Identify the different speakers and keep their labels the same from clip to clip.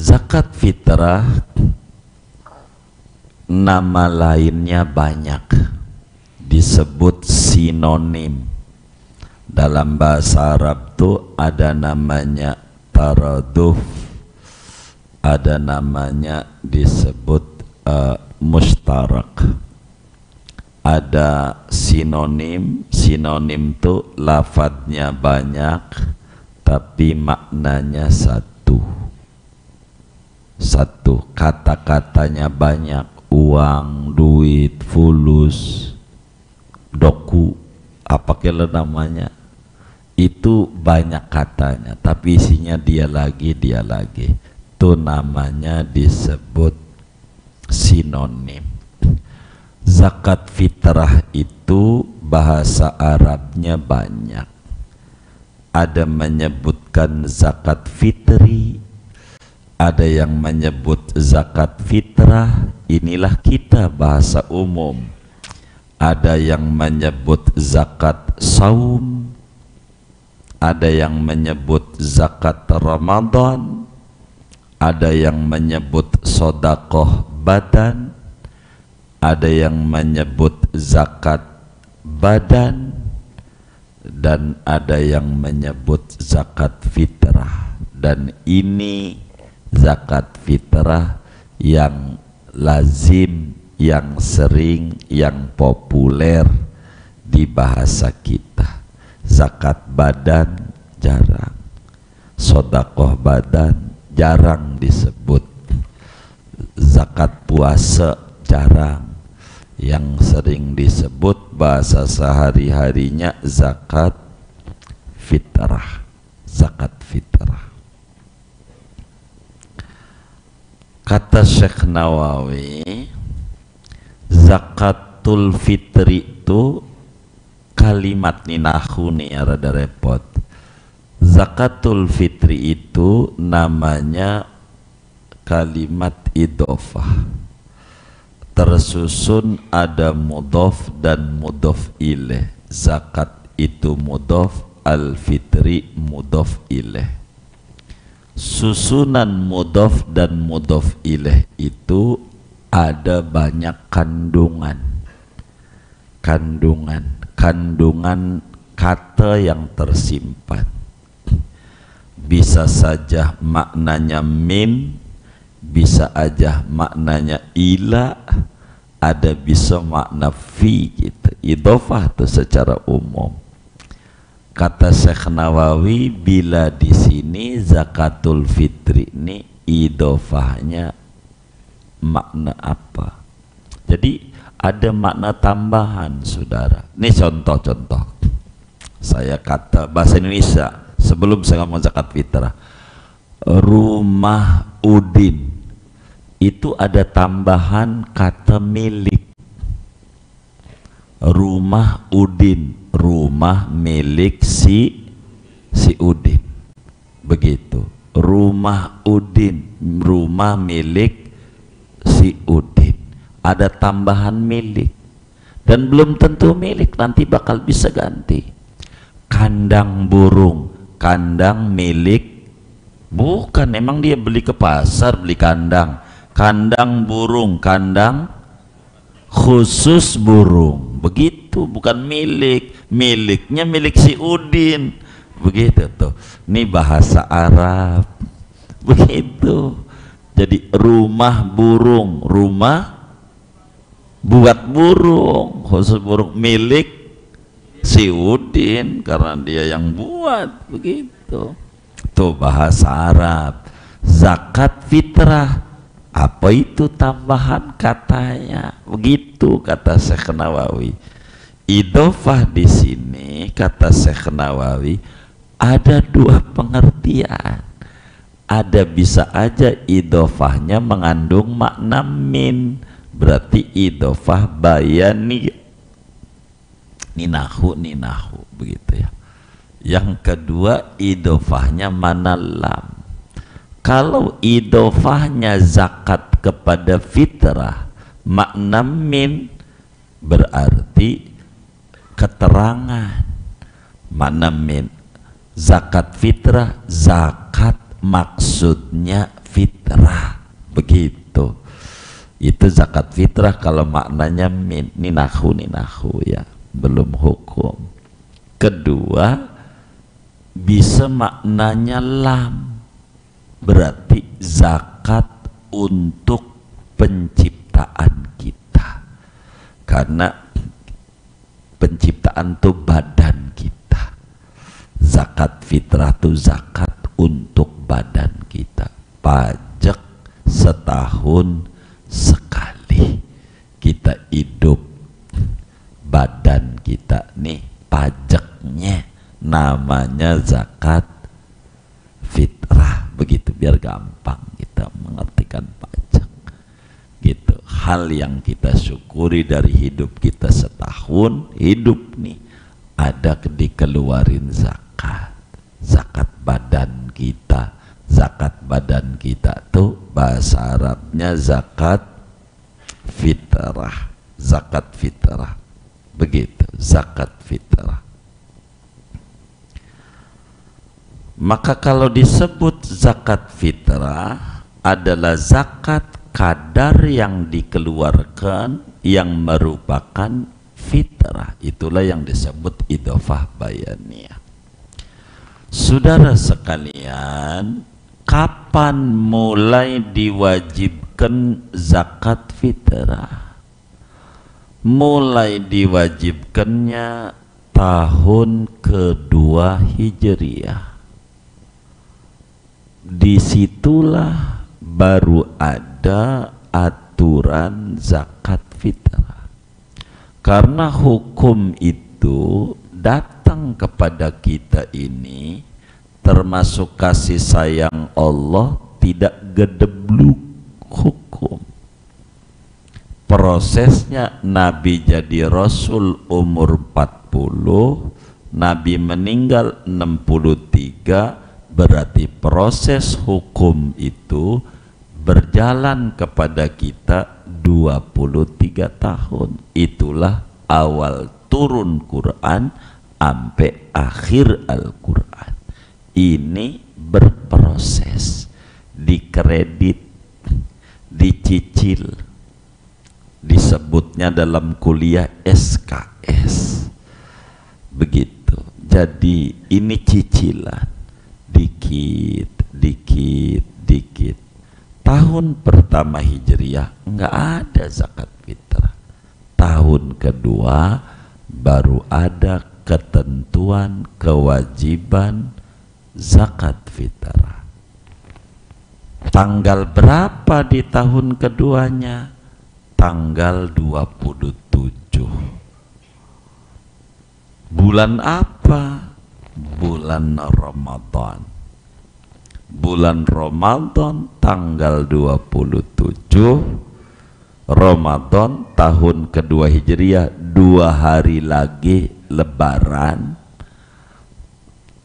Speaker 1: Zakat fitrah nama lainnya banyak, disebut sinonim. Dalam bahasa Arab tuh ada namanya taraduf, ada namanya disebut mustarak, ada sinonim. Sinonim tuh lafadznya banyak tapi maknanya satu, kata-katanya banyak. Uang, duit, fulus, doku, apa kira namanya, itu banyak katanya tapi isinya dia lagi. Itu namanya disebut sinonim. Zakat fitrah itu bahasa Arabnya banyak. Ada menyebutkan zakat fitri, ada yang menyebut zakat fitrah. Inilah kita bahasa umum. Ada yang menyebut zakat saum, ada yang menyebut zakat Ramadan, ada yang menyebut sodakoh badan, ada yang menyebut zakat badan, dan ada yang menyebut zakat fitrah. Dan ini zakat fitrah yang lazim, yang sering, yang populer di bahasa kita. Zakat badan jarang, sodakoh badan jarang disebut, zakat puasa jarang. Yang sering disebut bahasa sehari-harinya zakat fitrah. Zakat fitrah. Kata Syekh Nawawi, zakatul fitri itu kalimat ninahu nih, rada repot. Zakatul fitri itu namanya kalimat idhofah, tersusun ada mudhof dan mudhof ilaih. Zakat itu mudhof, al-fitri mudhof ilaih. Susunan mudhof dan mudhof ilaih itu ada banyak kandungan kata yang tersimpan. Bisa saja maknanya min, bisa aja maknanya ila, ada bisa makna fi gitu. Idhofah itu secara umum. Kata Syekh Nawawi, bila di sini zakatul fitri ini idhofahnya makna apa? Jadi ada makna tambahan, saudara. Ini contoh-contoh. Saya kata bahasa Indonesia sebelum saya ngomong zakat fitrah. Rumah Udin itu ada tambahan kata milik. Rumah Udin, rumah milik si Udin. Begitu. Rumah Udin, rumah milik si Udin. Ada tambahan milik. Dan belum tentu milik, nanti bakal bisa ganti. Kandang burung, kandang milik bukan, emang dia beli ke pasar beli kandang. Kandang burung, kandang khusus burung, begitu, bukan milik. Miliknya milik si Udin, begitu tuh. Ini bahasa Arab, begitu. Jadi rumah burung, rumah buat burung, khusus burung, milik si Udin karena dia yang buat, begitu. Tuh bahasa Arab. Zakat fitrah, apa itu tambahan katanya? Begitu kata Syekh Nawawi. Idhofah di sini kata Syekh Nawawi ada dua pengertian. Ada bisa aja idhofahnya mengandung makna min, berarti idhofah bayani, ninahu begitu ya. Yang kedua idhofahnya mana lam. Kalau idhofahnya zakat kepada fitrah makna min, berarti keterangan. Makna min zakat fitrah, zakat maksudnya fitrah. Begitu. Itu zakat fitrah kalau maknanya ninahu ya, belum hukum. Kedua, bisa maknanya lam, berarti zakat untuk penciptaan kita, karena penciptaan tuh badan kita. Zakat fitrah tuh zakat untuk badan kita. Pajak setahun sekali kita hidup, badan kita nih pajaknya namanya zakat fitrah. Begitu, biar gampang kita mengartikan pajak gitu. Hal yang kita syukuri dari hidup kita setahun hidup nih, ada dikeluarin zakat. Zakat badan kita. Zakat badan kita tuh bahasa Arabnya zakat fitrah. Zakat fitrah. Begitu, zakat fitrah. Maka kalau disebut zakat fitrah adalah zakat kadar yang dikeluarkan yang merupakan fitrah. Itulah yang disebut idhofah bayaniyah. Saudara sekalian, kapan mulai diwajibkan zakat fitrah? Mulai diwajibkannya tahun kedua Hijriah. Disitulah baru ada aturan zakat fitrah. Karena hukum itu datang kepada kita ini termasuk kasih sayang Allah, tidak gedebluk hukum. Prosesnya Nabi jadi Rasul umur 40, Nabi meninggal 63, berarti proses hukum itu berjalan kepada kita 23 tahun. Itulah awal turun Quran sampai akhir Al-Quran. Ini berproses, dikredit, dicicil, disebutnya dalam kuliah SKS. Begitu. Jadi ini cicilan, dikit, dikit, dikit. Tahun pertama Hijriah enggak ada zakat fitrah. Tahun kedua baru ada ketentuan kewajiban zakat fitrah. Tanggal berapa di tahun keduanya? Tanggal 27. Bulan apa? Bulan Ramadan. Bulan Ramadan tanggal 27 Ramadan tahun kedua Hijriah, 2 hari lagi Lebaran,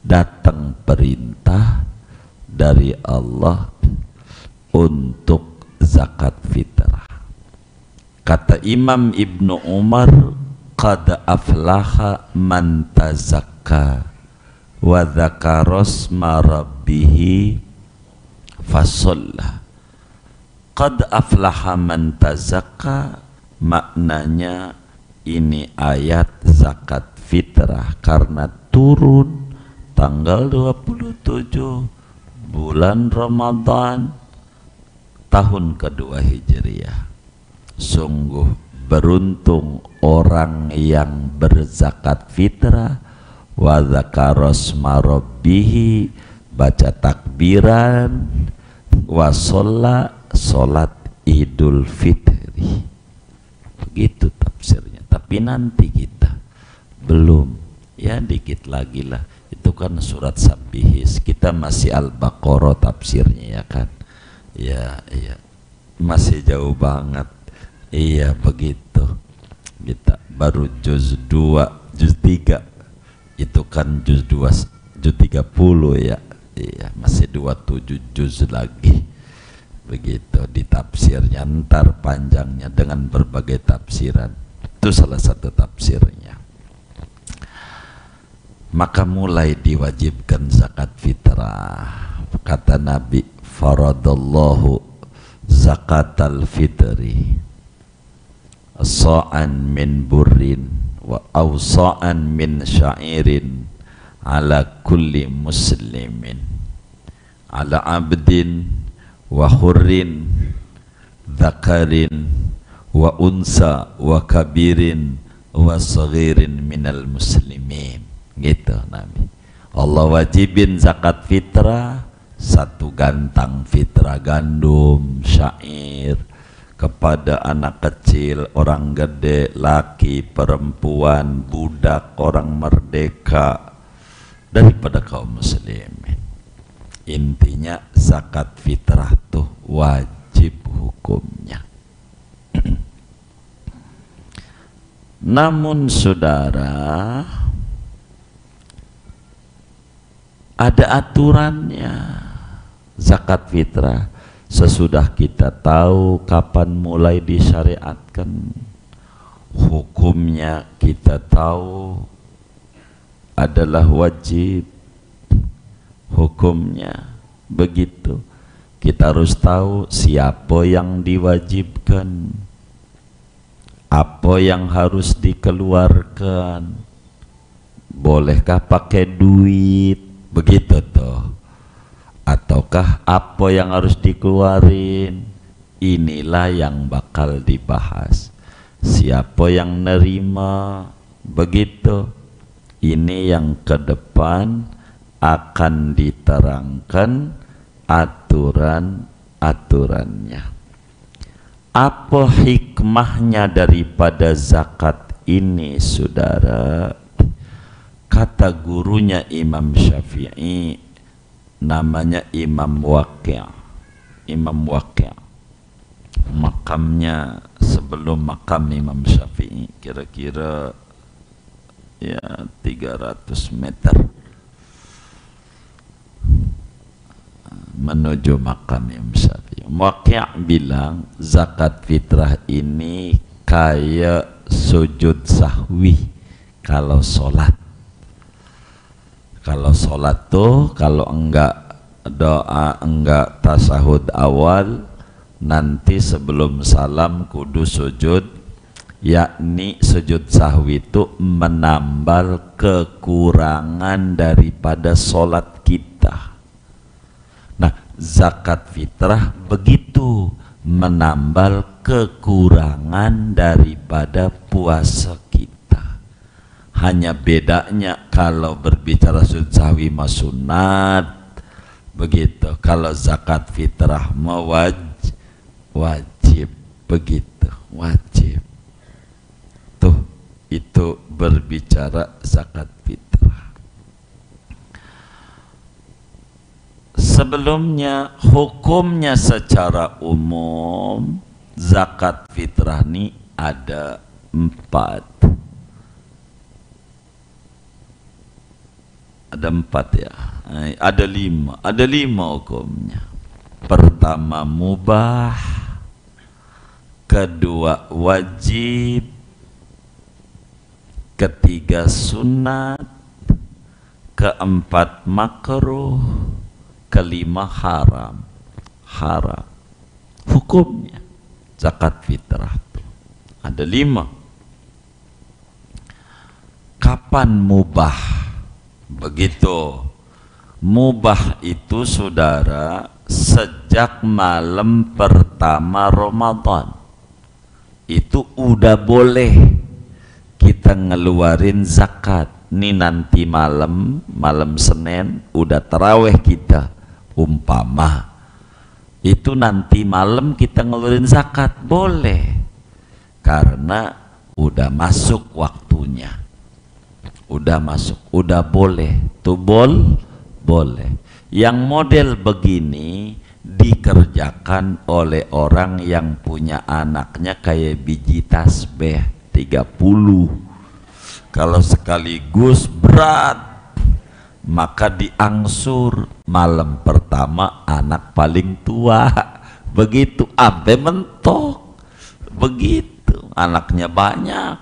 Speaker 1: datang perintah dari Allah untuk zakat fitrah. Kata Imam Ibnu Umar, qad aflaha man tazakka wa dzakara asma rabbih fasalla. Qad aflaha man tazakka, maknanya ini ayat zakat fitrah karena turun tanggal 27 bulan Ramadan tahun kedua Hijriah. Sungguh beruntung orang yang berzakat fitrah, wa dzakara asma rabbih, baca takbiran, wa sholla, sholat Idul Fitri. Begitu tafsirnya. Tapi nanti kita belum, ya dikit lagi lah. Itu kan surat Sabbihis, kita masih Al-Baqarah tafsirnya, ya kan? Ya, iya, masih jauh banget. Iya, begitu. Kita baru juz 2, juz 3. Itu kan juz 2, juz 30 ya. Iya, masih 27 juz lagi. Begitu di tafsirnya, ntar panjangnya dengan berbagai tafsiran. Itu salah satu tafsirnya. Maka mulai diwajibkan zakat fitrah. Kata Nabi, faradallahu zakatal fitri sa'an min burrin wa awsa'an min sya'irin ala kulli muslimin ala abdin wa hurrin dzakarin wa unsa wa kabirin wa saghirin minal muslimin. Gitu Nabi. Allah wajibin zakat fitrah, 1 gantang fitrah gandum, syair, kepada anak kecil, orang gede, laki, perempuan, budak, orang merdeka daripada kaum muslimin. Intinya zakat fitrah tuh wajib hukumnya. Namun saudara, ada aturannya. Zakat fitrah sesudah kita tahu kapan mulai disyariatkan, hukumnya kita tahu adalah wajib, hukumnya begitu. Kita harus tahu siapa yang diwajibkan, apa yang harus dikeluarkan, bolehkah pakai duit, begitu toh, ataukah apa yang harus dikeluarin. Inilah yang bakal dibahas. Siapa yang nerima, begitu. Ini yang ke depan akan diterangkan aturan-aturannya. Apa hikmahnya daripada zakat ini, saudara? Kata gurunya Imam Syafi'i, namanya Imam Waqi'. Imam Waqi', makamnya sebelum makam Imam Syafi'i kira-kira ya 300 meter menuju makam Imam Syafi'i. Waqi' bilang zakat fitrah ini kayak sujud sahwi kalau sholat. Kalau sholat tuh, kalau enggak doa, enggak tasahud awal, nanti sebelum salam kudu sujud, yakni sujud sahwi itu menambal kekurangan daripada sholat kita. Nah, zakat fitrah begitu, menambal kekurangan daripada puasa kita. Hanya bedanya kalau berbicara sujud sahwi mah sunat, begitu. Kalau zakat fitrah mah wajib, begitu, wajib. Tuh, itu berbicara zakat fitrah. Sebelumnya hukumnya secara umum zakat fitrah ini ada 4. Ada 4 ya, ada 5 hukumnya. Pertama mubah, kedua wajib, ketiga sunat, keempat makruh, kelima haram. Hukumnya zakat fitrah tuh ada 5. Kapan mubah? Begitu, mubah itu saudara sejak malam pertama Ramadan itu udah boleh kita ngeluarin zakat. Ini nanti malam Senin udah taraweh kita, umpama itu nanti malam kita ngeluarin zakat, boleh, karena udah masuk waktunya. Udah masuk, udah boleh tuh, boleh. Yang model begini dikerjakan oleh orang yang punya anaknya kayak biji tasbih 30. Kalau sekaligus berat, maka diangsur malam pertama anak paling tua, begitu ampe mentok, begitu anaknya banyak,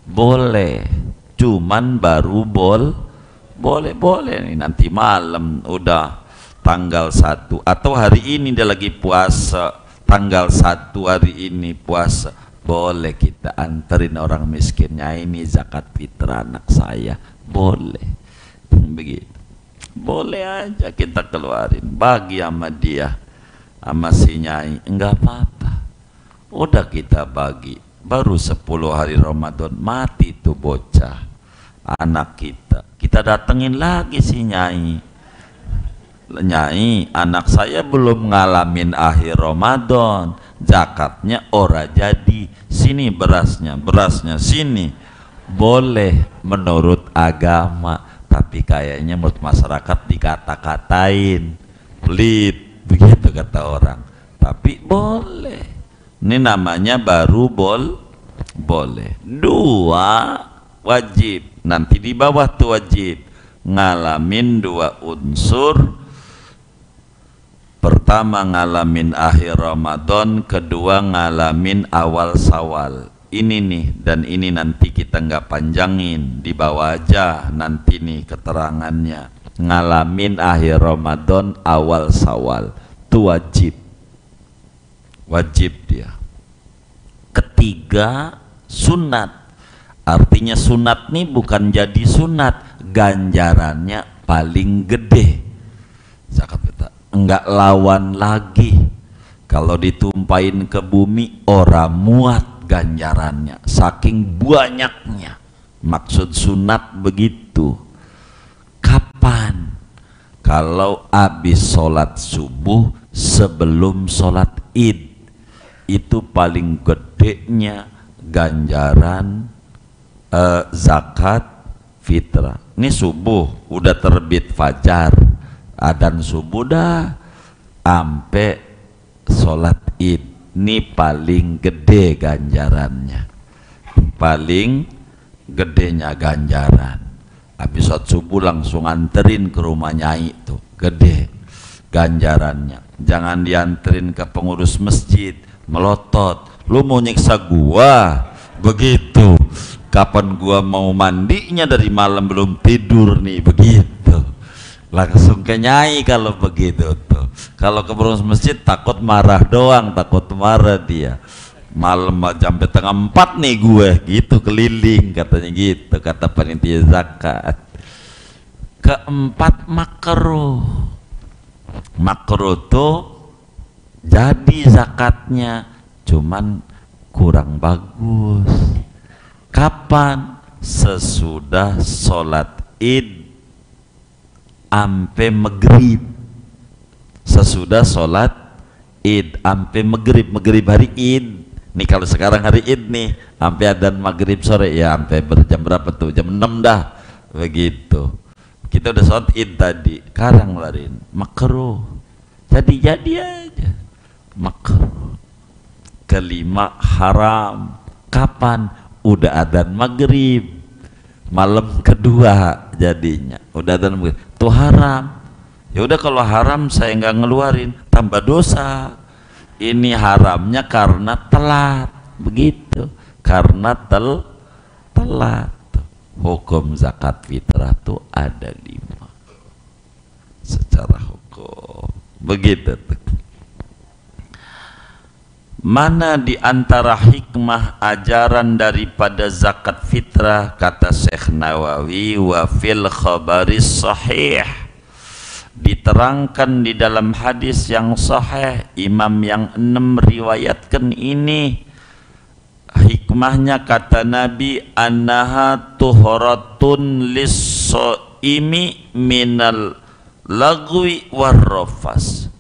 Speaker 1: boleh. Cuman baru boleh nih nanti malam udah tanggal 1 atau hari ini dia lagi puasa tanggal 1 hari ini puasa, boleh kita anterin orang miskinnya, ini zakat fitrah anak saya, boleh begitu, boleh aja kita keluarin bagi sama dia sama si nyai, enggak apa-apa, udah kita bagi. Baru 10 hari Ramadan mati tuh bocah anak kita datengin lagi si nyai, nyai anak saya belum ngalamin akhir Ramadan, zakatnya ora jadi, sini berasnya sini, boleh menurut agama, tapi kayaknya menurut masyarakat dikata-katain pelit begitu kata orang, tapi boleh, ini namanya baru boleh. 2 wajib, nanti di bawah tuh wajib ngalamin 2 unsur, pertama ngalamin akhir Ramadan, kedua ngalamin awal Syawal. Ini nih, dan ini nanti kita nggak panjangin, di bawah aja nanti nih keterangannya. Ngalamin akhir Ramadan, awal Syawal, itu wajib dia. Ketiga sunat, artinya sunat nih bukan jadi sunat, ganjarannya paling gede. Zakat fitrah enggak lawan lagi, kalau ditumpahin ke bumi orang muat ganjarannya saking banyaknya. Maksud sunat begitu. Kapan? Kalau habis sholat subuh sebelum sholat id, itu paling gedenya ganjaran zakat fitrah. Ini subuh udah terbit fajar, adzan subuh dah ampe sholat id, ini paling gede ganjarannya, paling gedenya ganjaran. Habis sholat subuh langsung anterin ke rumah nyai, tuh gede ganjarannya. Jangan dianterin ke pengurus masjid melotot, lu mau nyiksa gua begitu, kapan gua mau mandinya, dari malam belum tidur nih, begitu. Langsung ke nyai kalau begitu tuh. Kalau ke pengurus masjid takut marah doang, takut marah dia. Malam sampai tengah 4 nih gue, gitu keliling, katanya gitu kata panitia zakat. Keempat makruh tuh jadi zakatnya, cuman kurang bagus. Kapan? Sesudah sholat id ampe maghrib, sesudah sholat id ampe maghrib hari id. Nih kalau sekarang hari id nih sampai adzan maghrib sore, ya sampai jam berapa tuh, jam 6 dah begitu. Kita udah sholat id tadi, sekarang larin makruh, jadi aja makruh. Kelima haram. Kapan? Udah adzan maghrib malam kedua, jadinya udah adzan maghrib tuh haram. Ya udah, kalau haram saya nggak ngeluarin, tambah dosa. Ini haramnya karena telat, begitu, karena telat. Hukum zakat fitrah tuh ada 5 secara hukum, begitu tuh. Mana di antara hikmah ajaran daripada zakat fitrah? Kata Syekh Nawawi, wa fil khabaris sahih, diterangkan di dalam hadis yang sahih, imam yang 6 riwayatkan ini. Hikmahnya kata Nabi, annaha tuhratun lis-shaimi minal lagwi warrafas,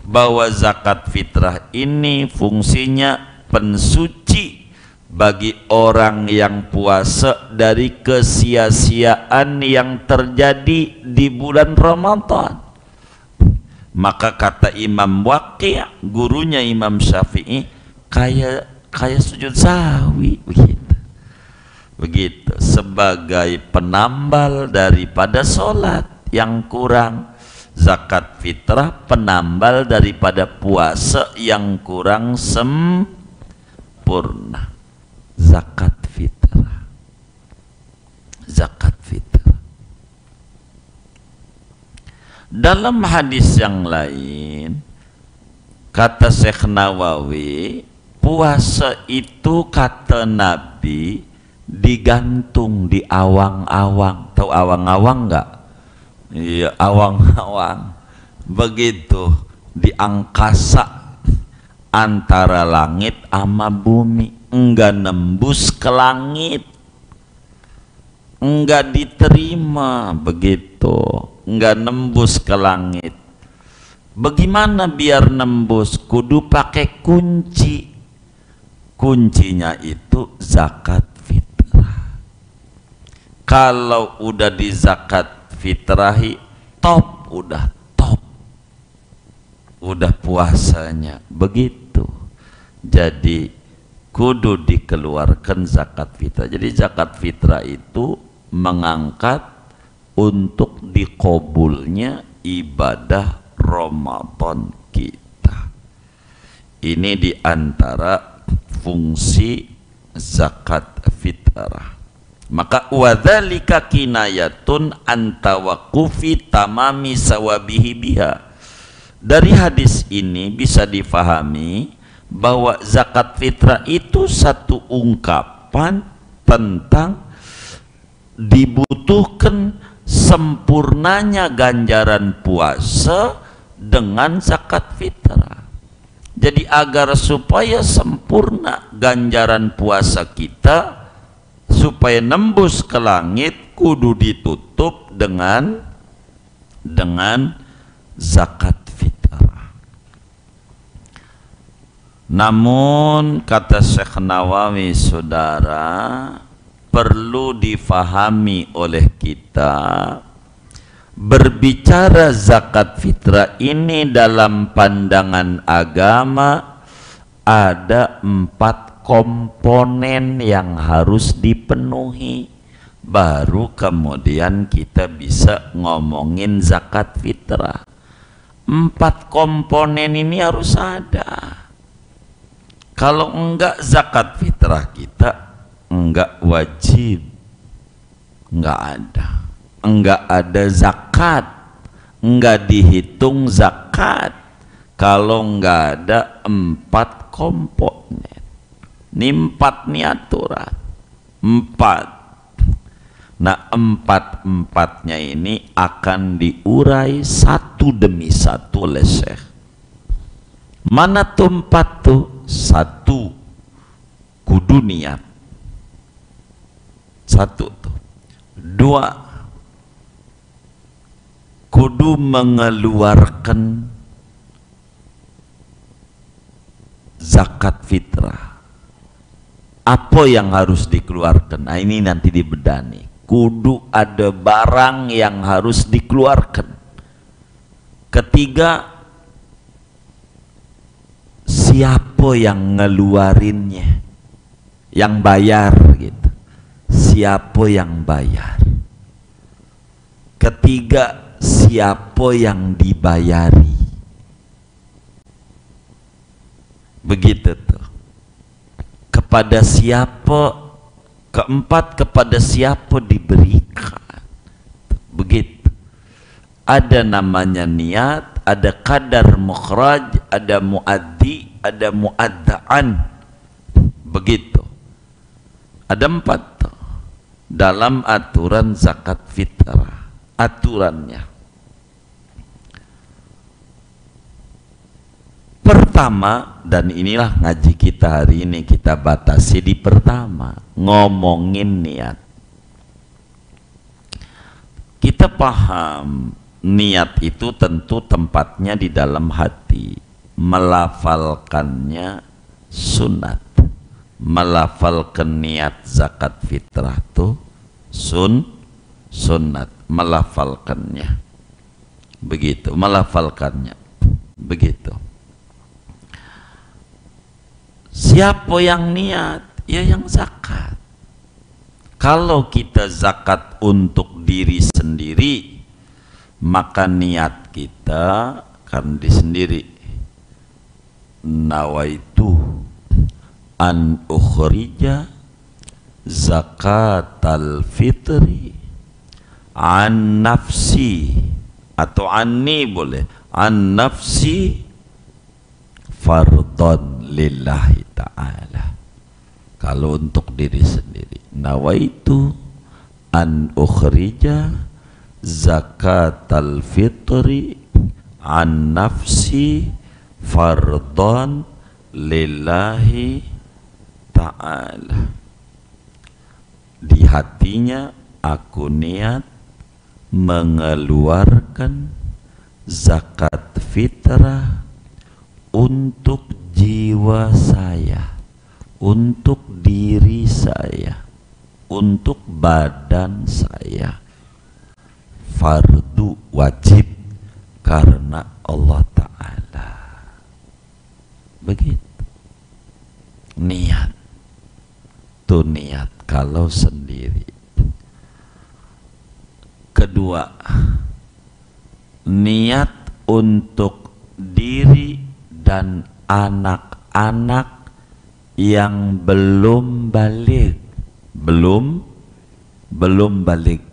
Speaker 1: bahwa zakat fitrah ini fungsinya pensuci bagi orang yang puasa dari kesia-siaan yang terjadi di bulan Ramadan. Maka kata Imam Waqi', gurunya Imam Syafi'i, kayak sujud sahwi, begitu, sebagai penambal daripada sholat yang kurang. Zakat fitrah penambal daripada puasa yang kurang sempurna. Zakat fitrah. Dalam hadis yang lain kata Syekh Nawawi, puasa itu kata Nabi digantung di awang-awang. Tahu awang-awang enggak? Iya, awang-awang. Begitu di angkasa antara langit sama bumi, enggak nembus ke langit, enggak diterima, begitu, enggak nembus ke langit. Bagaimana biar nembus? Kudu pakai kunci. Kuncinya itu zakat fitrah. Kalau udah di zakat fitrahi, top, udah top, udah puasanya, begitu. Jadi kudu dikeluarkan zakat fitrah. Jadi zakat fitrah itu mengangkat untuk dikabulnya ibadah Ramadan kita. Ini diantara fungsi zakat fitrah. Maka wadzalika kinayatun antawakufi tamami sawabihi biha. Dari hadis ini bisa difahami bahwa zakat fitrah itu satu ungkapan tentang dibutuhkan sempurnanya ganjaran puasa dengan zakat fitrah. Jadi agar supaya sempurna ganjaran puasa kita, supaya nembus ke langit, kudu ditutup dengan zakat fitrah. Namun kata Syekh Nawawi, saudara, perlu difahami oleh kita, berbicara zakat fitrah ini dalam pandangan agama ada 4 komponen yang harus dipenuhi, baru kemudian kita bisa ngomongin zakat fitrah. 4 komponen ini harus ada. Kalau enggak, zakat fitrah kita enggak wajib, enggak ada. Enggak ada zakat, enggak dihitung zakat kalau enggak ada 4 komponen. Ini 4 nih aturan, 4. Nah, 4-4-nya ini akan diurai satu demi satu oleh Syekh. Mana tuh 4 tuh? 1, kudu niat. 1 tuh. 2, kudu mengeluarkan zakat fitrah. Apa yang harus dikeluarkan? Nah, ini nanti dibedani. Kudu ada barang yang harus dikeluarkan. Ketiga, siapa yang ngeluarinnya? Yang bayar gitu. Siapa yang bayar? Ketiga, siapa yang dibayari? Begitu tuh. Kepada siapa? Keempat, kepada siapa diberikan? Begitu. Ada namanya niat, ada kadar mukhraj, ada muaddi, ada muaddaan. Begitu. Ada 4 tuh dalam aturan zakat fitrah. Aturannya, pertama, dan inilah ngaji kita hari ini, kita batasi di pertama, ngomongin niat. Kita paham niat itu tentu tempatnya di dalam hati, melafalkannya sunat. Melafalkan niat zakat fitrah tuh sunat, melafalkannya begitu, melafalkannya begitu. Siapa yang niat? Ya yang zakat. Kalau kita zakat untuk diri sendiri, maka niat kita kan di sendiri, nawaitu an ukhrija zakatal fitri an nafsi atau anni boleh, an nafsi fardhon lillahi ta'ala. Kalau untuk diri sendiri, nawaitu an ukhrija zakatal fitri an nafsi fardhon lillahi ta'ala. Di hatinya aku niat mengeluarkan zakat fitrah untuk jiwa saya, untuk diri saya, untuk badan saya. Fardu, wajib karena Allah Ta'ala. Begitu niat, tuh niat kalau sendiri. Kedua, niat untuk diri dan anak-anak yang belum balik. Belum balik.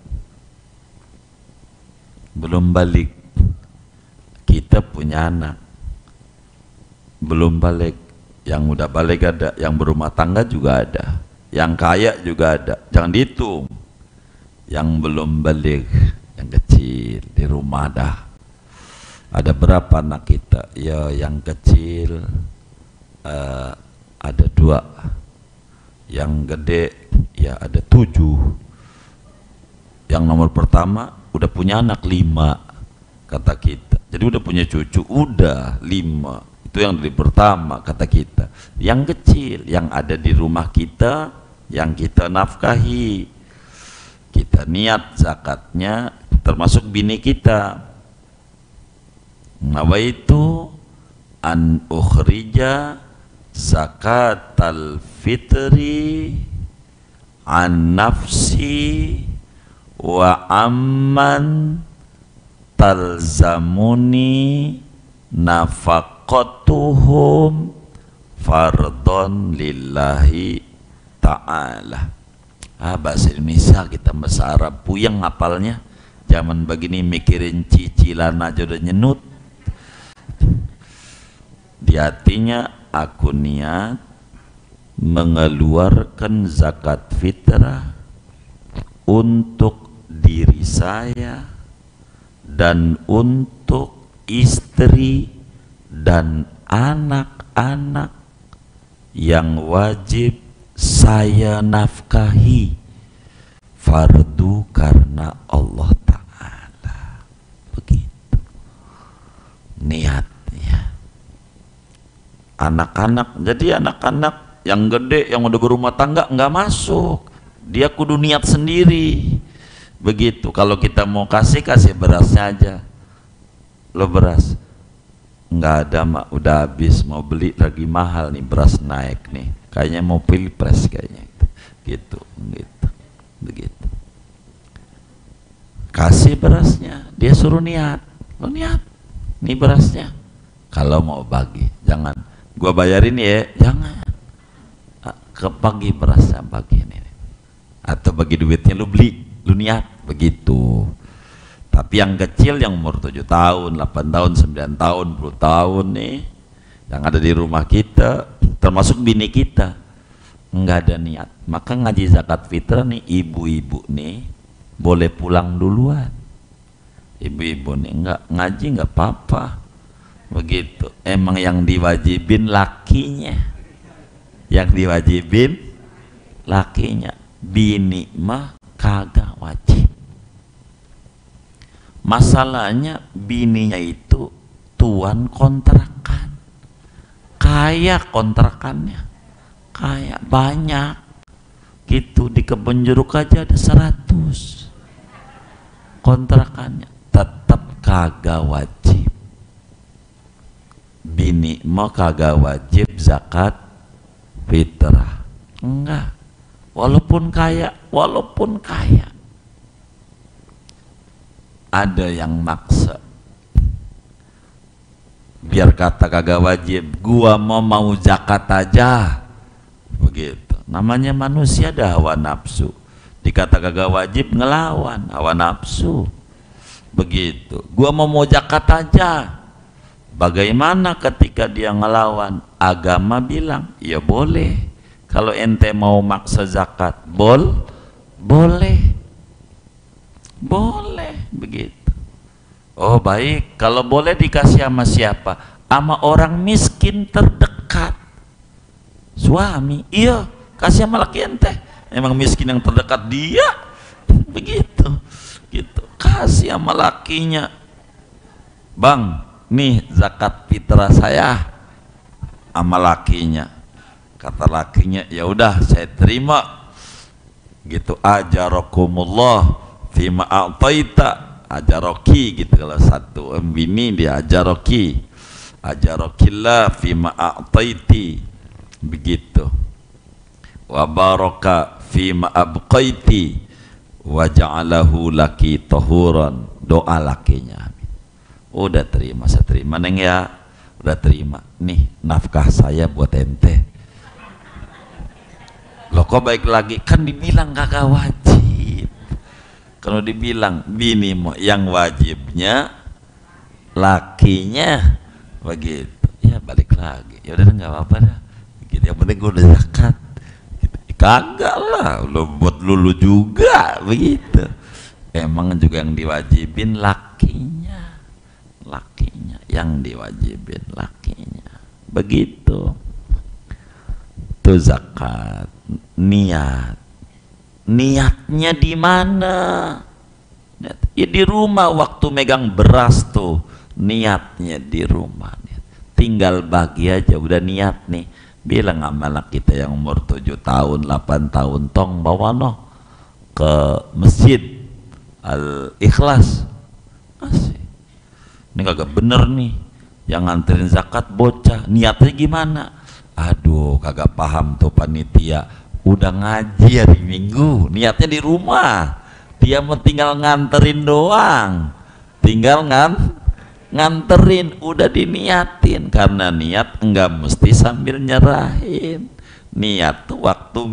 Speaker 1: Kita punya anak belum balik, yang udah balik ada, yang berumah tangga juga ada, yang kaya juga ada, jangan dihitung. Yang belum balik, yang kecil di rumah dah. Ada berapa anak kita? Ya yang kecil ada 2, yang gede ya ada 7. Yang nomor pertama udah punya anak 5 kata kita, jadi udah punya cucu udah 5. Itu yang dari pertama kata kita. Yang kecil yang ada di rumah kita, yang kita nafkahi, kita niat zakatnya, termasuk bini kita. Nawaitu an ukhrija zakatal fitri an nafsi wa amman talzamuni nafaqatuhum fardhon lillahi ta'ala. Bahasa Indonesia kita, bahasa Arab puyeng ngapalnya. Zaman begini mikirin cicilan aja udah nyenut. Di hatinya aku niat mengeluarkan zakat fitrah untuk diri saya dan untuk istri dan anak-anak yang wajib saya nafkahi, fardu karena Allah Ta'ala. Begitu niatnya. Anak-anak, jadi anak-anak yang gede, yang udah berumah tangga nggak masuk, dia kudu niat sendiri. Begitu. Kalau kita mau kasih berasnya aja. Lo beras nggak ada mak, udah habis, mau beli lagi mahal nih, beras naik nih, kayaknya mau pilpres kayaknya, gitu begitu. Kasih berasnya, dia suruh niat, lo niat nih berasnya. Kalau mau bagi, jangan gua bayarin ya, jangan. Ke bagi berasnya, bagi ini, atau bagi duitnya lu beli, lu niat, begitu. Tapi yang kecil, yang umur 7 tahun, 8 tahun, 9 tahun, 10 tahun nih, yang ada di rumah kita, termasuk bini kita, nggak ada niat. Maka ngaji zakat fitrah nih, ibu-ibu nih boleh pulang duluan. Ibu-ibu nih nggak ngaji nggak apa-apa, begitu. Emang yang diwajibin lakinya, yang diwajibin lakinya, bini mah kagak wajib. Masalahnya bininya itu tuan kontrakan, kaya kontrakannya, kaya banyak gitu. Di Kebon Jeruk aja ada 100 kontrakannya, tetap kagak wajib. Bini mau kagak wajib zakat fitrah, enggak, walaupun kaya. Ada yang maksa, biar kata kagak wajib, gua mau zakat aja, begitu. Namanya manusia ada hawa nafsu, dikata kagak wajib ngelawan hawa nafsu, begitu. Gua mau zakat aja. Bagaimana ketika dia ngelawan? Agama bilang ya boleh. Kalau ente mau maksa zakat, boleh begitu. Oh baik, kalau boleh dikasih sama siapa? Sama orang miskin terdekat. Suami, iya kasih sama laki ente. Emang miskin yang terdekat dia, begitu, gitu. Kasih sama lakinya. Bang, nih zakat fitrah saya, sama lakinya. Kata lakinya, ya udah saya terima. Gitu, ajarakumullah fima a'taita, ajaroki gitu. Kalau satu bini dia ajaroki, ajarokillah fima a'taiti, begitu. Wa baraka fima abqaiti wa ja'alahu laki tahuran. Doa lakinya, udah terima, saya terima neng ya, udah terima. Nih nafkah saya buat ente. Loh kok baik lagi, kan dibilang kagak wajib. Kalau dibilang bini yang wajibnya lakinya, begitu ya balik lagi, ya udah nggak apa-apa dah gitu. Yang penting gue udah zakat gitu. Kagak lah, lo buat lulu juga begitu. Emang juga yang diwajibin lakinya yang diwajibin lakinya, begitu. Itu zakat. Niatnya di mana? Ya di rumah waktu megang beras tuh, niatnya di rumah. Tinggal bagi aja, udah niat nih. Bilang sama anak kita yang umur 7 tahun 8 tahun, tong bawa no ke masjid Al-Ikhlas. Asik. Ini kagak bener nih, yang nganterin zakat bocah, niatnya gimana? Aduh kagak paham tuh panitia, udah ngaji hari Minggu, niatnya di rumah, dia mau tinggal nganterin doang, tinggal nganterin, udah diniatin. Karena niat enggak mesti sambil nyerahin. Niat tuh waktu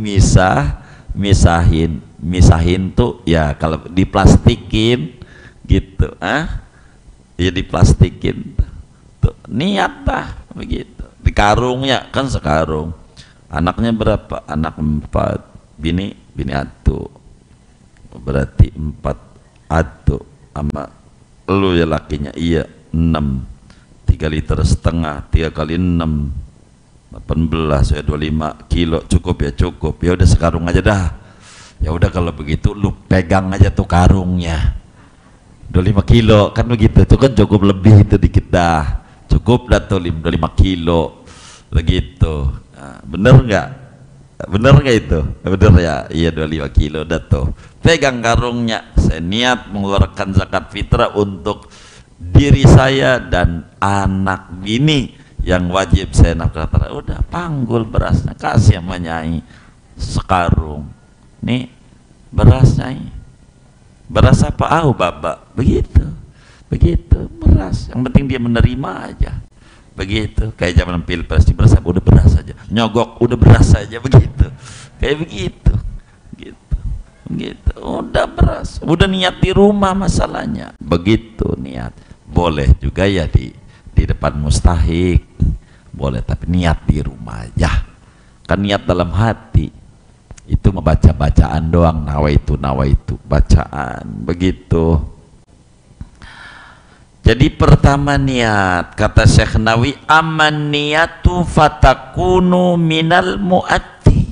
Speaker 1: misahin tuh ya kalau diplastikin gitu, ya diplastikin tuh, niat dah begitu. Di karungnya kan sekarung. Anaknya berapa? Anak 4, bini atu, berarti 4 atu sama lu ya lakinya, iya 6, 3,5 liter, 3 kali 6 18 ya 25 kilo, cukup ya, cukup ya udah sekarung aja dah. Ya udah kalau begitu lu pegang aja tuh karungnya 25 kilo kan begitu, itu kan cukup, lebih itu dikit dah, cukup dah tuh 25 kilo begitu. Nah, bener nggak itu? Bener ya, iya 25 kilo dah tuh. Pegang karungnya, saya niat mengeluarkan zakat fitrah untuk diri saya dan anak bini yang wajib saya nafkahkan. Udah panggul berasnya, kasih sama nyai sekarung. Nih berasnya, beras apa? Baba, begitu beras. Yang penting dia menerima aja. Begitu, kayak zaman pilpres di beras, udah beras aja, nyogok udah beras aja, begitu, kayak begitu, gitu, udah beras, udah niat di rumah masalahnya, begitu niat. Boleh juga ya di depan mustahik, boleh, tapi niat di rumah aja, kan niat dalam hati, itu membaca bacaan doang, nawaitu bacaan, begitu. Jadi pertama niat, kata Syekh Nawawi, aman niyatu fatakunu minal mu'atti.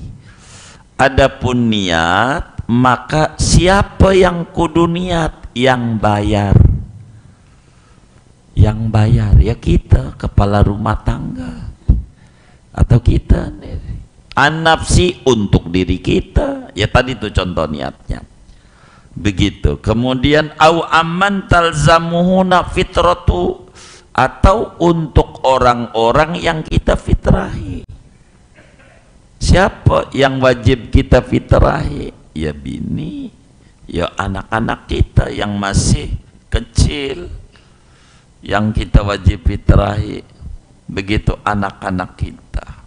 Speaker 1: Adapun niat, maka siapa yang kudu niat? Yang bayar. Yang bayar ya kita, kepala rumah tangga, atau kita an-nafsi, untuk diri kita. Ya tadi itu contoh niatnya. Begitu. Kemudian au amman talzamuhuna fitratu, atau untuk orang-orang yang kita fitrahi. Siapa yang wajib kita fitrahi? Ya bini, ya anak-anak kita yang masih kecil, yang kita wajib fitrahi. Begitu anak-anak kita.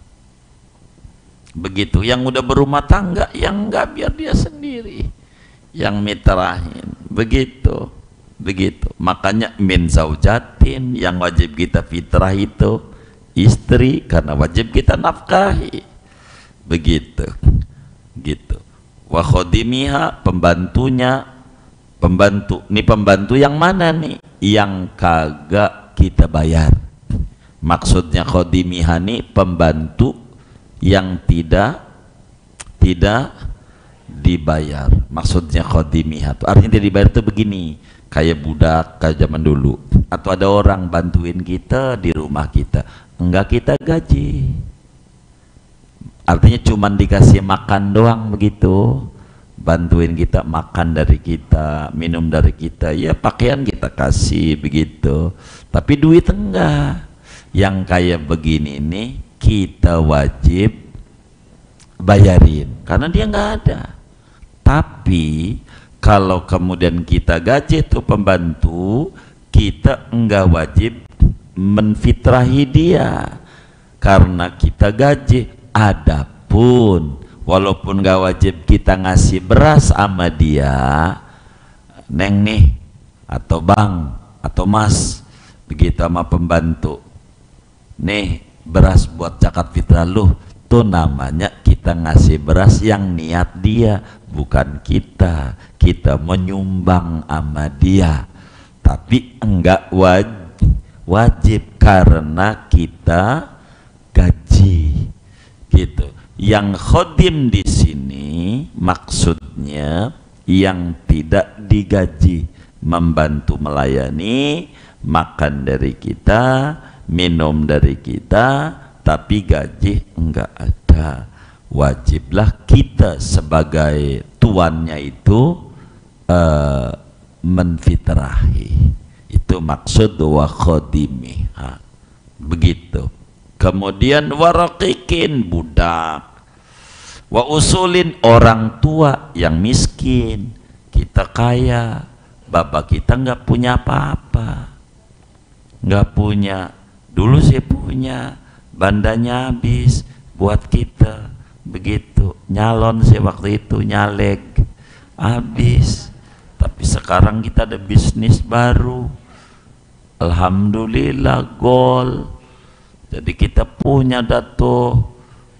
Speaker 1: Begitu yang udah berumah tangga, yang enggak biar dia sendiri yang mitrahin, begitu. begitu. Makanya min zaujatin, yang wajib kita fitrah itu istri, karena wajib kita nafkahi, begitu gitu. Wa khodimiha, pembantunya, pembantu nih, pembantu yang mana nih? Yang kagak kita bayar. Maksudnya khodimiha nih pembantu yang tidak dibayar. Maksudnya khodimiha tuh artinya tidak dibayar tuh begini, kayak budak kayak zaman dulu, atau ada orang bantuin kita di rumah kita, enggak kita gaji, artinya cuman dikasih makan doang begitu, bantuin kita makan dari kita, minum dari kita, ya pakaian kita kasih begitu, tapi duit enggak. Yang kayak begini nih kita wajib bayarin karena dia nggak ada. Tapi kalau kemudian kita gaji tuh pembantu, kita enggak wajib menfitrahi dia karena kita gaji. Adapun walaupun nggak wajib kita ngasih beras sama dia, neng nih atau bang atau mas begitu sama pembantu, nih beras buat zakat fitrah lu, tuh namanya kita ngasih beras yang niat dia, bukan kita menyumbang sama dia, tapi enggak wajib karena kita gaji gitu. Yang khodim di sini maksudnya yang tidak digaji, membantu melayani, makan dari kita, minum dari kita, tapi gaji enggak ada. Wajiblah kita sebagai tuannya itu menfitrahi. Itu maksud wa khodimiha, begitu. Kemudian waraqikin, budak, wa usulin, orang tua yang miskin, kita kaya, bapak kita nggak punya apa-apa, nggak punya. Dulu sih punya, bandanya habis buat kita, begitu. Nyalon sih waktu itu, nyalek habis, tapi sekarang kita ada bisnis baru, alhamdulillah, gol. Jadi kita punya dato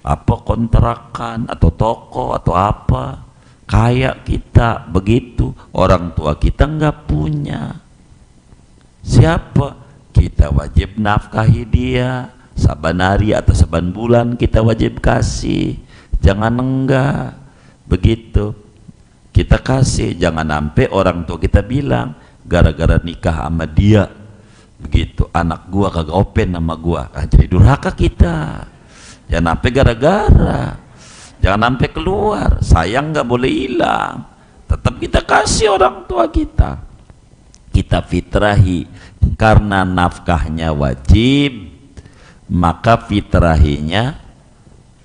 Speaker 1: apa kontrakan atau toko atau apa, kaya kita begitu. Orang tua kita nggak punya, siapa? Kita wajib nafkahi dia, saban hari atau saban bulan kita wajib kasih, jangan enggak, begitu. Kita kasih, jangan sampai orang tua kita bilang gara-gara nikah sama dia, begitu, anak gua kagak open sama gua, jadi durhaka kita. Jangan sampai gara-gara, jangan sampai keluar, sayang nggak boleh hilang, tetap kita kasih orang tua kita, kita fitrahi. Karena nafkahnya wajib, maka fitrahinya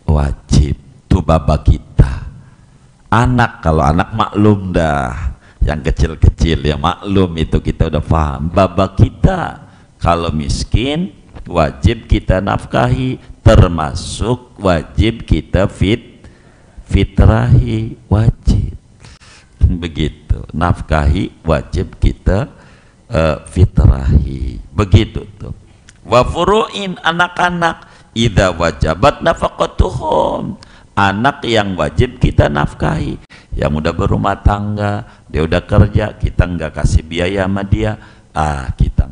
Speaker 1: wajib. Tuh bapak kita. Anak, kalau anak maklum dah, yang kecil-kecil ya maklum, itu kita udah paham. Bapak kita kalau miskin wajib kita nafkahi, termasuk wajib kita fitrahi, wajib begitu. Nafkahi wajib kita fitrahi, begitu tuh. Wa furu'in, anak-anak, idza wajabat nafaqatuhum, anak yang wajib kita nafkahi, yang udah berumah tangga, dia udah kerja, kita enggak kasih biaya sama dia, kita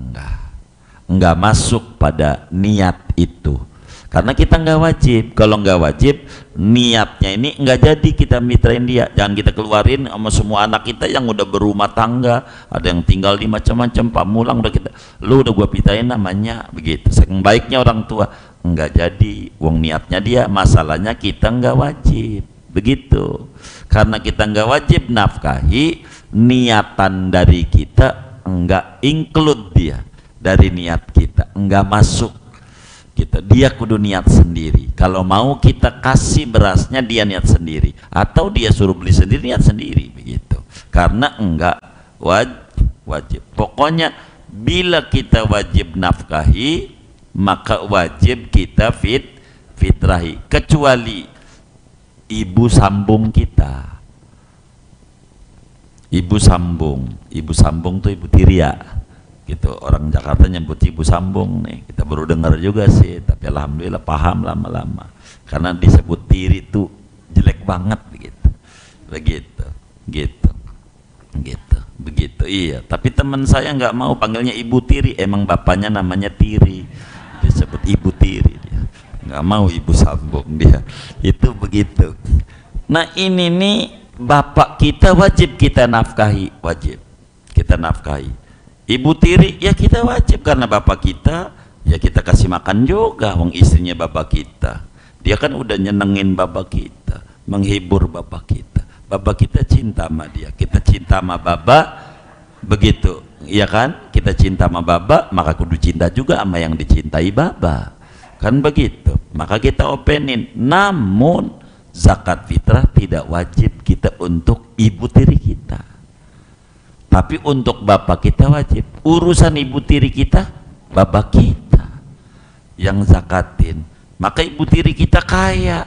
Speaker 1: enggak masuk pada niat itu, karena kita enggak wajib. Kalau enggak wajib, niatnya ini enggak jadi kita mitrain dia. Jangan kita keluarin sama semua anak kita yang udah berumah tangga, ada yang tinggal di macam-macam, pamulang, udah kita, lu udah gua pitain namanya, begitu. Saking baiknya orang tua, enggak jadi, wong niatnya dia, masalahnya kita enggak wajib, begitu. Karena kita enggak wajib nafkahi, niatan dari kita enggak include dia dari niat kita, enggak masuk kita. Dia kudu niat sendiri. Kalau mau kita kasih berasnya, dia niat sendiri, atau dia suruh beli sendiri, niat sendiri, begitu. Karena enggak wajib. Pokoknya bila kita wajib nafkahi, maka wajib kita fitrahi, kecuali ibu sambung kita. ibu sambung tuh ibu tiri ya gitu, orang Jakarta nyebut ibu sambung nih, kita baru dengar juga sih, tapi alhamdulillah paham lama-lama, karena disebut tiri tuh jelek banget begitu, begitu iya. Tapi teman saya nggak mau panggilnya ibu tiri, emang bapaknya namanya tiri, disebut ibu tiri, dia nggak mau ibu sambung, dia itu begitu. Nah ini nih bapak kita wajib kita nafkahi, ibu tiri ya kita wajib, karena bapak kita ya kita kasih makan juga, wong istrinya bapak kita, dia kan udah nyenengin bapak kita, menghibur bapak kita cinta sama dia, kita cinta sama bapak, begitu ya kan, kita cinta sama bapak maka kudu cinta juga sama yang dicintai bapak, kan begitu. Maka kita openin, namun zakat fitrah tidak wajib kita untuk ibu tiri kita, tapi untuk bapak kita wajib. Urusan ibu tiri kita, bapak kita yang zakatin. Maka ibu tiri kita kaya,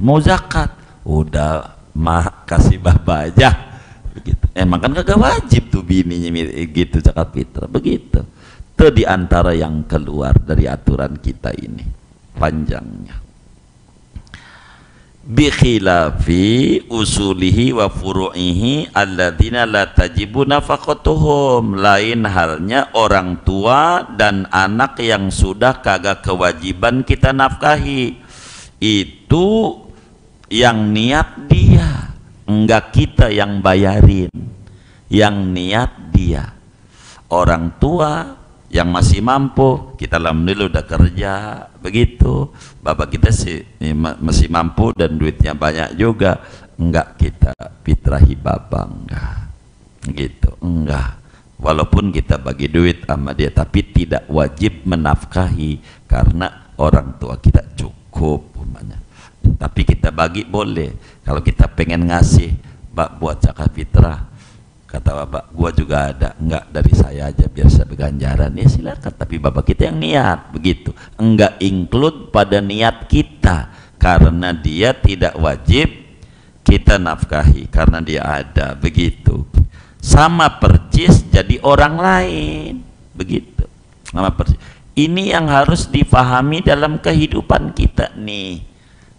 Speaker 1: mau zakat, udah mah kasih bapak aja begitu. Emang kan kagak wajib tuh bininya gitu zakat fitrah, begitu. Itu diantara yang keluar dari aturan kita ini panjangnya. Bi khilafi usulihi wa furu'ihi alladzina la tajibu nafaqatuhum, lain halnya orang tua dan anak yang sudah kagak kewajiban kita nafkahi, itu yang niat dia, enggak kita yang bayarin, yang niat dia. Orang tua yang masih mampu, kita alhamdulillah udah kerja begitu, bapak kita sih masih mampu dan duitnya banyak juga, enggak kita fitrahi bapak, enggak gitu, enggak, walaupun kita bagi duit sama dia, tapi tidak wajib menafkahi karena orang tua kita cukup umpamanya, tapi kita bagi boleh. Kalau kita pengen ngasih bak buat zakat fitrah, kata bapak, gua juga ada, enggak dari saya aja biar saya berganjaran, ya silakan, tapi bapak kita yang niat, begitu. Enggak include pada niat kita, karena dia tidak wajib kita nafkahi karena dia ada, begitu. Sama percis jadi orang lain, begitu. Sama percis. Ini yang harus dipahami dalam kehidupan kita nih.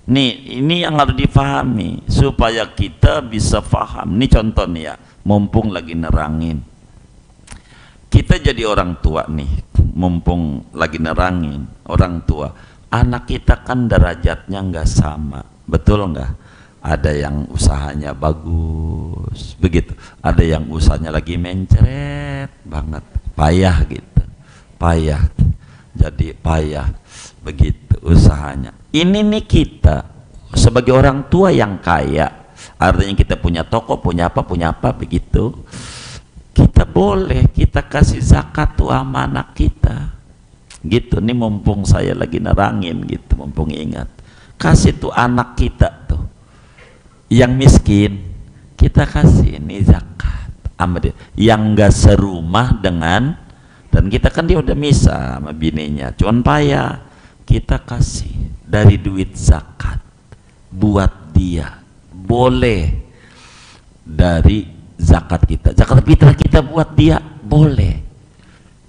Speaker 1: Ini yang harus dipahami supaya kita bisa paham. Ini contoh nih ya, mumpung lagi nerangin, kita jadi orang tua nih, mumpung lagi nerangin orang tua, anak kita kan derajatnya nggak sama, betul nggak? Ada yang usahanya bagus, begitu, ada yang usahanya lagi mencret banget, payah gitu, payah, jadi payah, begitu usahanya. Ini nih kita sebagai orang tua yang kaya, artinya kita punya toko, punya apa begitu, kita boleh kita kasih zakat tuh sama anak kita gitu. Nih mumpung saya lagi nerangin gitu, mumpung ingat, kasih tuh anak kita tuh yang miskin, kita kasih ini zakat sama dia, yang gak serumah dengan, dan kita kan dia udah misah sama bininya, cuman payah, kita kasih dari duit zakat buat dia, boleh dari zakat kita, zakat fitrah kita buat dia, boleh.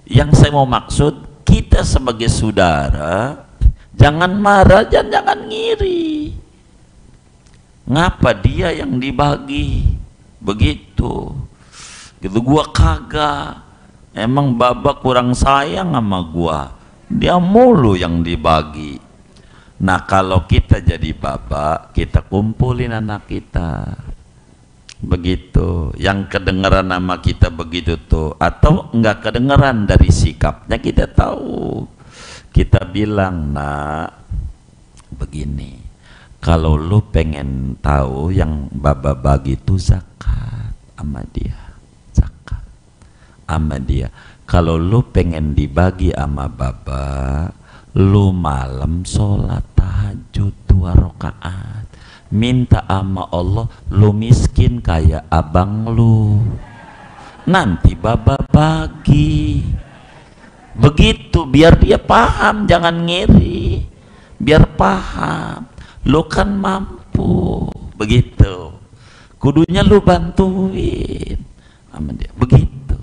Speaker 1: Yang saya mau maksud, kita sebagai saudara jangan marah, jangan ngiri, ngapa dia yang dibagi begitu gitu, gua kagak, emang babak kurang sayang sama gua, dia mulu yang dibagi. Nah kalau kita jadi bapak, kita kumpulin anak kita begitu, yang kedengeran nama kita begitu tuh, atau enggak kedengeran dari sikapnya kita tahu, kita bilang, nak begini, kalau lu pengen tahu yang baba bagi itu zakat sama dia, zakat sama dia. Kalau lu pengen dibagi sama baba, lu malam sholat tahajud 2 rakaat, minta sama Allah, lu miskin kayak abang lu, nanti baba bagi, begitu, biar dia paham, jangan ngiri, biar paham, lu kan mampu, begitu. kudunya lu bantuin sama dia, begitu.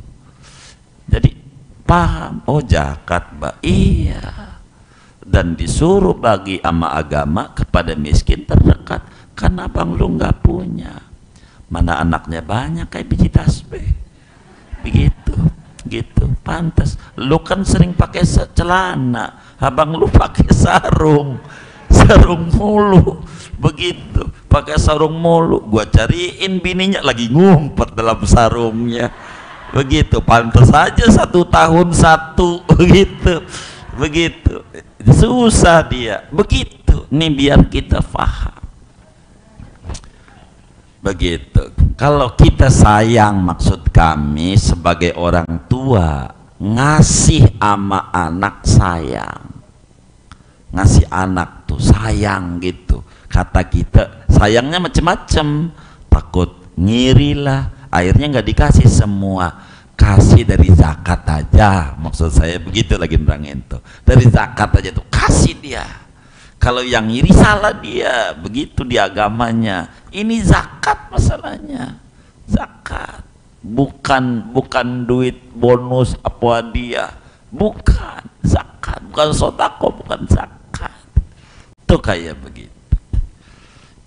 Speaker 1: Jadi paham, oh zakat Mbak, iya, dan disuruh bagi ama agama kepada miskin terdekat, karena abang lu nggak punya, mana anaknya banyak kayak biji tasbih, begitu, gitu. Pantas lu kan sering pakai celana, abang lu pakai sarung mulu, begitu, pakai sarung mulu. Gua cariin bininya lagi ngumpet dalam sarungnya, begitu. Pantas saja 1 tahun 1, begitu, susah dia, begitu. Nih biar kita paham, begitu. Kalau kita sayang, maksud kami sebagai orang tua ngasih ama anak, sayang, ngasih anak tuh sayang gitu. Kata kita sayangnya macem-macem, takut ngiri lah, akhirnya nggak dikasih semua, kasih dari zakat aja, maksud saya begitu lagi nerangin tuh, dari zakat aja tuh kasih dia. Kalau yang ngiri salah dia, begitu di agamanya. Ini zakat masalahnya, zakat, bukan duit bonus apa dia, bukan zakat, bukan sodako, bukan zakat. Tuh kayak begitu.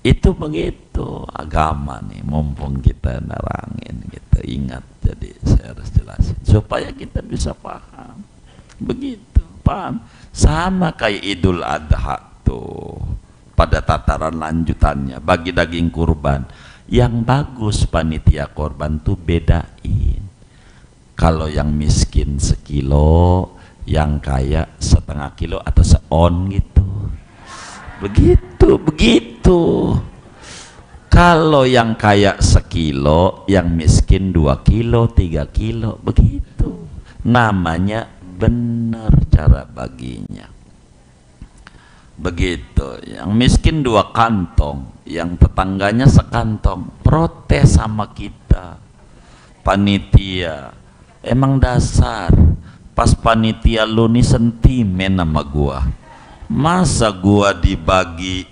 Speaker 1: Itu begitu agama nih, mumpung kita nerangin, kita ingat, jadi saya harus jelasin supaya kita bisa paham, begitu, paham. Sama kayak Idul Adha tuh, pada tataran lanjutannya bagi daging kurban, yang bagus panitia korban tuh bedain, kalau yang miskin 1 kilo, yang kaya 1/2 kilo atau seon gitu, begitu. Kalau yang kaya 1 kilo, yang miskin 2 kilo, 3 kilo, begitu. Namanya benar cara baginya, begitu. Yang miskin 2 kantong, yang tetangganya sekantong, protes sama kita panitia. Emang dasar pas panitia lu nih sentimen sama gua, masa gua dibagi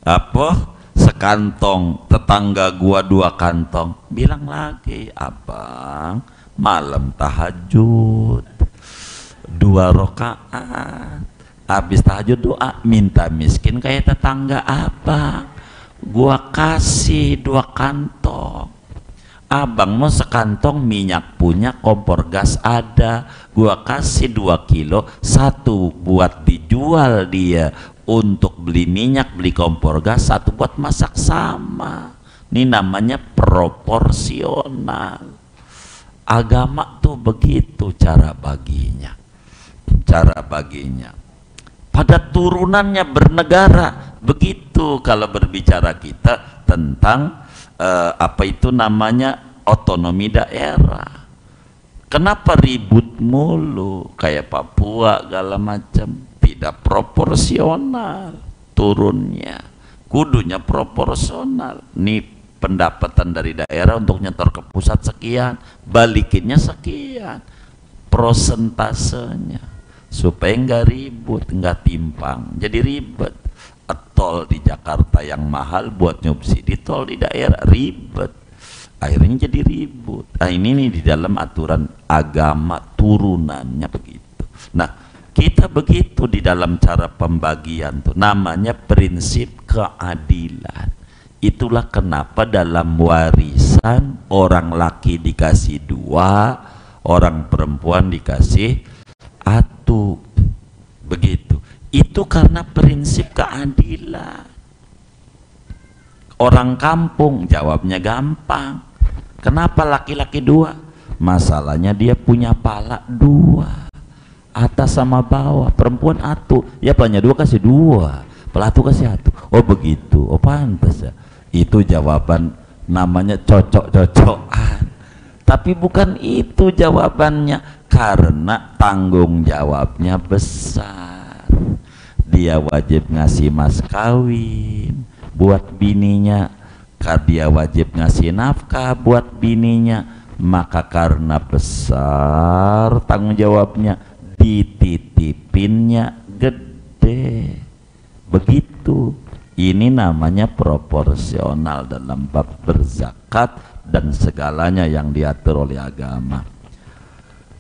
Speaker 1: apa sekantong, tetangga gua 2 kantong. Bilang lagi, abang malam tahajud 2 rakaat, habis tahajud doa minta miskin kayak tetangga abang, gua kasih 2 kantong. Abang mau sekantong minyak punya, kompor gas ada, gua kasih 2 kilo, 1 buat dijual dia untuk beli minyak, beli kompor gas, 1 buat masak, sama. Ini namanya proporsional. Agama tuh begitu cara baginya, pada turunannya bernegara begitu. Kalau berbicara kita tentang apa itu namanya otonomi daerah, kenapa ribut mulu kayak Papua segala macam? Tidak proporsional turunnya, kudunya proporsional. Nih pendapatan dari daerah untuk nyetor ke pusat sekian, balikinnya sekian, prosentasenya, supaya nggak ribut, nggak timpang. Jadi ribet, tol di Jakarta yang mahal buat nyubsidi tol di daerah, ribet, akhirnya jadi ribut. Nah ini nih di dalam aturan agama turunannya begitu. Nah kita begitu di dalam cara pembagian tuh, namanya prinsip keadilan. Itulah kenapa dalam warisan orang laki dikasih 2, orang perempuan dikasih 1, begitu. Itu karena prinsip keadilan. Orang kampung jawabnya gampang, kenapa laki-laki 2? Masalahnya dia punya pala 2, atas sama bawah. Perempuan 1, ya palanya 2 kasih 2, pelatu kasih 1. Oh begitu, oh pantas ya. Itu jawaban namanya cocok-cocokan, tapi bukan itu jawabannya, karena tanggung jawabnya besar. Dia wajib ngasih mas kawin buat bininya, dia wajib ngasih nafkah buat bininya, maka karena besar tanggung jawabnya, dititipinnya gede, begitu. Ini namanya proporsional dalam bab berzakat dan segalanya yang diatur oleh agama.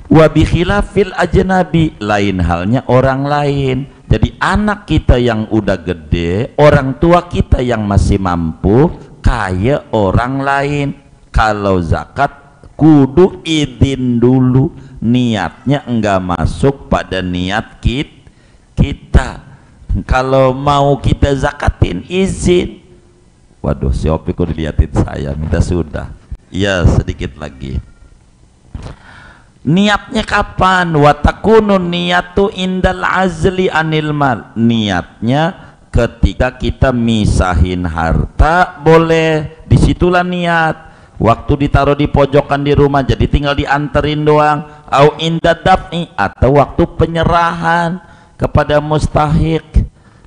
Speaker 1: Wa bi khilafil ajnabi, lain halnya orang lain. Jadi anak kita yang udah gede, orang tua kita yang masih mampu, kayak orang lain. Kalau zakat kudu izin dulu, niatnya enggak masuk pada niat kita. Kalau mau kita zakatin izin. Waduh, si Opi kok dilihatin saya, minta sudah. Ya, sedikit lagi. Niatnya kapan? Wa takunun niyatu indal azli anil mal. Niatnya ketika kita misahin harta, boleh, disitulah niat. Waktu ditaruh di pojokan di rumah jadi tinggal dianterin doang. Au inda dafni, atau waktu penyerahan kepada mustahik,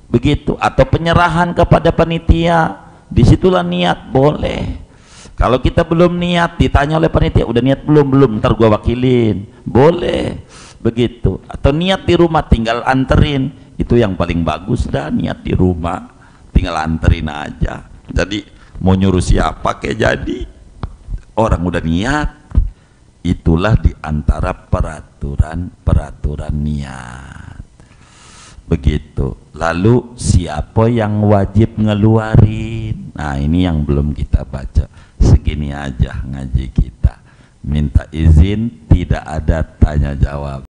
Speaker 1: begitu, atau penyerahan kepada panitia, disitulah niat, boleh. Kalau kita belum niat, ditanya oleh panitia, udah niat belum, ntar gua wakilin, boleh, begitu. Atau niat di rumah, tinggal anterin, itu yang paling bagus dah, niat di rumah, tinggal anterin aja. Jadi mau nyuruh siapa kayak jadi, orang udah niat. Itulah diantara peraturan niat, begitu. Lalu siapa yang wajib ngeluarin? Nah, ini yang belum kita baca. Segini aja ngaji kita, minta izin, tidak ada tanya jawab.